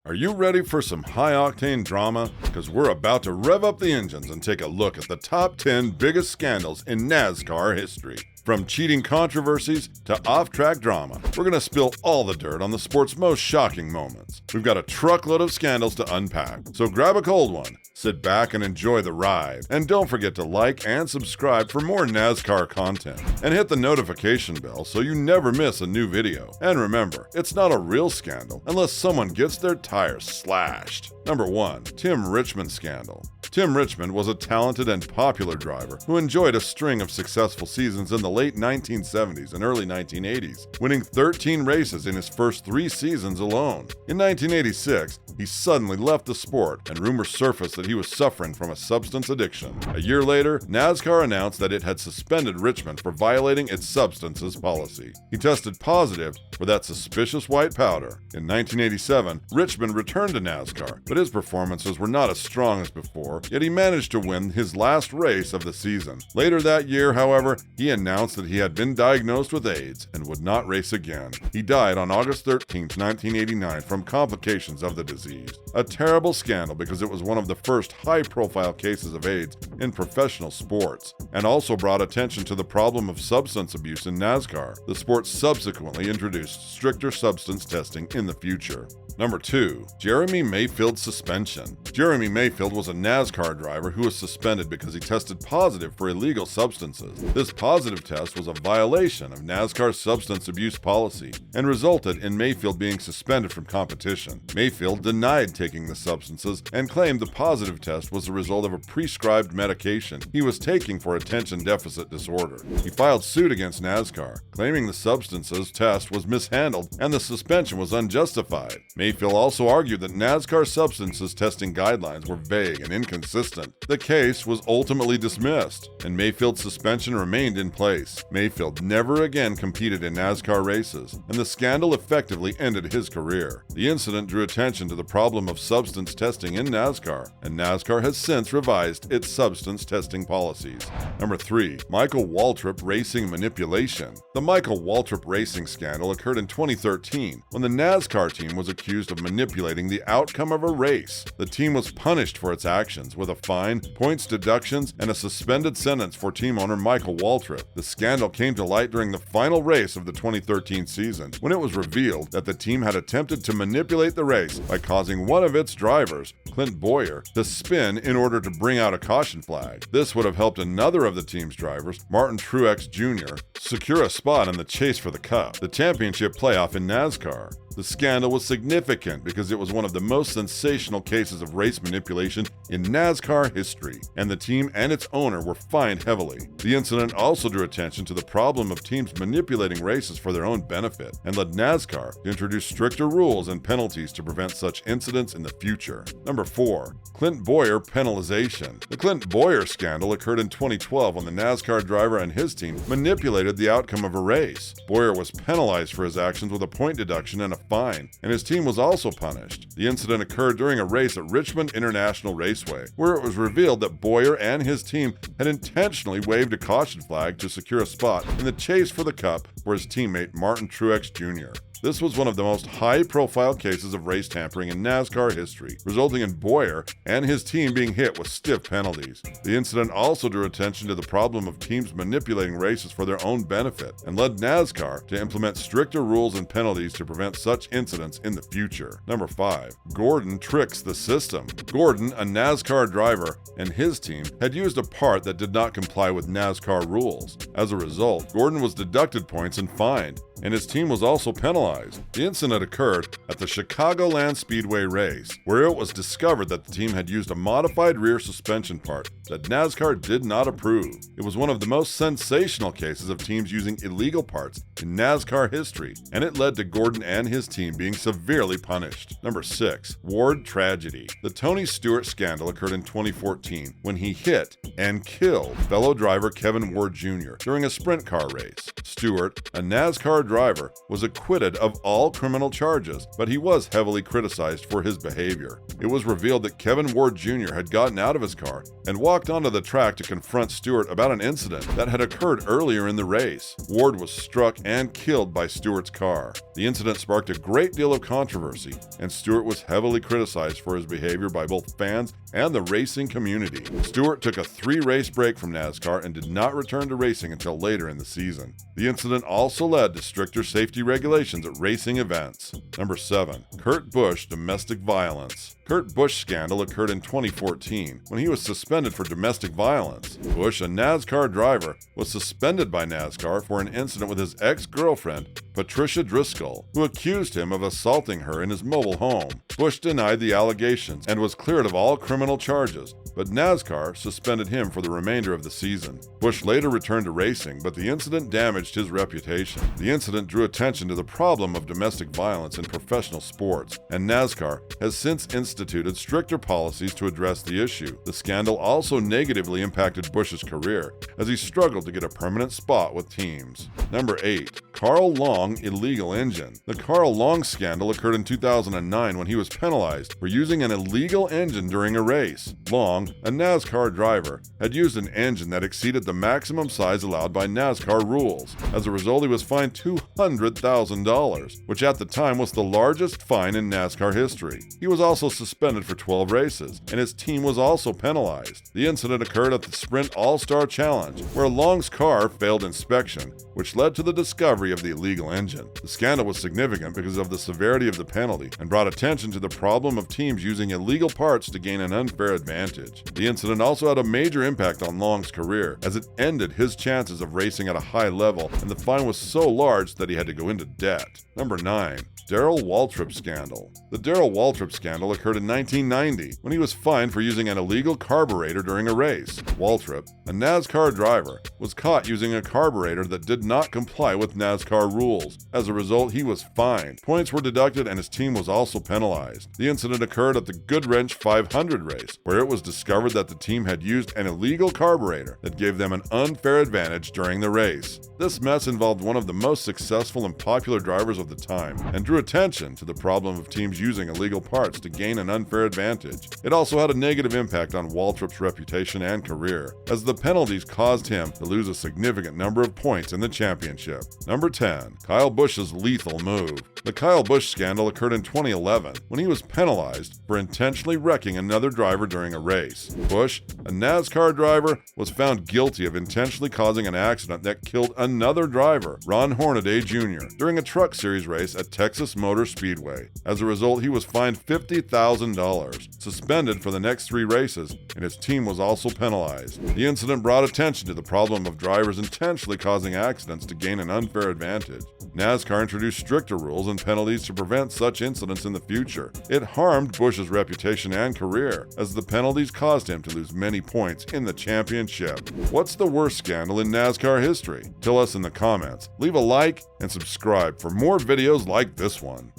Are you ready for some high-octane drama? Because we're about to rev up the engines and take a look at the top 10 biggest scandals in NASCAR history. From cheating controversies to off-track drama, we're going to spill all the dirt on the sport's most shocking moments. We've got a truckload of scandals to unpack, so grab a cold one, sit back and enjoy the ride. And don't forget to like and subscribe for more NASCAR content. And hit the notification bell so you never miss a new video. And remember, it's not a real scandal unless someone gets their tires slashed. Number 1. Richmond Scandal. Tim Richmond was a talented and popular driver who enjoyed a string of successful seasons in the late 1970s and early 1980s, winning 13 races in his first 3 seasons alone. In 1986, he suddenly left the sport, and rumors surfaced that he was suffering from a substance addiction. A year later, NASCAR announced that it had suspended Richmond for violating its substances policy. He tested positive for that suspicious white powder. In 1987, Richmond returned to NASCAR, but his performances were not as strong as before, yet he managed to win his last race of the season. Later that year, however, he announced that he had been diagnosed with AIDS and would not race again. He died on August 13, 1989 from complications of the disease. A terrible scandal because it was one of the first high-profile cases of AIDS in professional sports, and also brought attention to the problem of substance abuse in NASCAR. The sport subsequently introduced stricter substance testing in the future. Number 2. Jeremy Mayfield's suspension. Jeremy Mayfield was a NASCAR driver who was suspended because he tested positive for illegal substances. This positive test was a violation of NASCAR's substance abuse policy and resulted in Mayfield being suspended from competition. Mayfield denied taking the substances and claimed the positive test was the result of a prescribed medication he was taking for attention deficit disorder. He filed suit against NASCAR, claiming the substances test was mishandled and the suspension was unjustified. Mayfield also argued that NASCAR substances testing guidelines were vague and inconsistent. The case was ultimately dismissed, and Mayfield's suspension remained in place. Mayfield never again competed in NASCAR races, and the scandal effectively ended his career. The incident drew attention to the problem of substance testing in NASCAR, and NASCAR has since revised its substance testing policies. Number 3. Michael Waltrip racing manipulation. The Michael Waltrip racing scandal occurred in 2013 when the NASCAR team was accused of manipulating the outcome of a race. The team was punished for its actions with a fine, points deductions, and a suspended sentence for team owner Michael Waltrip. The scandal came to light during the final race of the 2013 season, when it was revealed that the team had attempted to manipulate the race by causing one of its drivers, Clint Bowyer, to spin in order to bring out a caution flag. This would have helped another of the team's drivers, Martin Truex Jr., secure a spot in the chase for the Cup, the championship playoff in NASCAR. The scandal was significant because it was one of the most sensational cases of race manipulation in NASCAR history, and the team and its owner were fined heavily. The incident also drew attention to the problem of teams manipulating races for their own benefit, and led NASCAR to introduce stricter rules and penalties to prevent such incidents in the future. Number 4. Clint Bowyer penalization. The Clint Bowyer scandal occurred in 2012 when the NASCAR driver and his team manipulated the outcome of a race. Bowyer was penalized for his actions with a point deduction and a fine, and his team was also punished. The incident occurred during a race at Richmond International Raceway, where it was revealed that Bowyer and his team had intentionally waved a caution flag to secure a spot in the chase for the Cup for his teammate Martin Truex Jr. This was one of the most high-profile cases of race tampering in NASCAR history, resulting in Bowyer and his team being hit with stiff penalties. The incident also drew attention to the problem of teams manipulating races for their own benefit, and led NASCAR to implement stricter rules and penalties to prevent such incidents in the future. Number 5. Gordon tricks the system. Gordon, a NASCAR driver, and his team had used a part that did not comply with NASCAR rules. As a result, Gordon was deducted points and fined, and his team was also penalized. The incident occurred at the Chicagoland Speedway race, where it was discovered that the team had used a modified rear suspension part that NASCAR did not approve. It was one of the most sensational cases of teams using illegal parts in NASCAR history, and it led to Gordon and his team being severely punished. Number 6. Ward tragedy. The Tony Stewart scandal occurred in 2014 when he hit and killed fellow driver Kevin Ward Jr. during a sprint car race. Stewart, a NASCAR driver, was acquitted of all criminal charges but he was heavily criticized for his behavior. It was revealed that Kevin Ward Jr. had gotten out of his car and walked onto the track to confront Stewart about an incident that had occurred earlier in the race. Ward was struck and killed by Stewart's car. The incident sparked a great deal of controversy, and Stewart was heavily criticized for his behavior by both fans and the racing community. Stewart took a 3-race break from NASCAR and did not return to racing until later in the season. The incident also led to stricter safety regulations at racing events. Number 7. Kurt Busch domestic violence. Kurt Busch scandal occurred in 2014 when he was suspended for domestic violence. Busch, a NASCAR driver, was suspended by NASCAR for an incident with his ex-girlfriend, Patricia Driscoll, who accused him of assaulting her in his mobile home. Busch denied the allegations and was cleared of all criminal charges, but NASCAR suspended him for the remainder of the season. Busch later returned to racing, but the incident damaged his reputation. The incident drew attention to the problem of domestic violence in professional sports, and NASCAR has since instituted stricter policies to address the issue. The scandal also negatively impacted Busch's career, as he struggled to get a permanent spot with teams. Number 8. Carl Long illegal engine. The Carl Long scandal occurred in 2009 when he was penalized for using an illegal engine during a race. Long, a NASCAR driver, had used an engine that exceeded the maximum size allowed by NASCAR rules. As a result, he was fined $200,000, which at the time was the largest fine in NASCAR history. He was also suspended for 12 races, and his team was also penalized. The incident occurred at the Sprint All-Star Challenge, where Long's car failed inspection, which led to the discovery of the illegal engine. The scandal was significant because of the severity of the penalty and brought attention to the problem of teams using illegal parts to gain an unfair advantage. The incident also had a major impact on Long's career, as it ended his chances of racing at a high level, and the fine was so large that he had to go into debt. Number 9. Darrell Waltrip scandal. The Darrell Waltrip scandal occurred in 1990 when he was fined for using an illegal carburetor during a race. Waltrip, a NASCAR driver, was caught using a carburetor that did not comply with NASCAR rules. As a result, he was fined. Points were deducted and his team was also penalized. The incident occurred at the Goodwrench 500 race, where it was discovered that the team had used an illegal carburetor that gave them an unfair advantage during the race. This mess involved one of the most successful and popular drivers of the time and drew attention to the problem of teams using illegal parts to gain an unfair advantage. It also had a negative impact on Waltrip's reputation and career, as the penalties caused him to lose a significant number of points in the championship. Number 10. Kyle Busch's lethal move. The Kyle Busch scandal occurred in 2011 when he was penalized for intentionally wrecking another driver during a race. Busch, a NASCAR driver, was found guilty of intentionally causing an accident that killed another driver, Ron Hornaday Jr., during a Truck Series race at Texas Motor Speedway. As a result, he was fined $50,000, suspended for the next 3 races, and his team was also penalized. The incident brought attention to the problem of drivers intentionally causing accidents to gain an unfair advantage. NASCAR introduced stricter rules and penalties to prevent such incidents in the future. It harmed Busch's reputation and career, as the penalties caused him to lose many points in the championship. What's the worst scandal in NASCAR history? Tell us in the comments. Leave a like and subscribe for more videos like this one.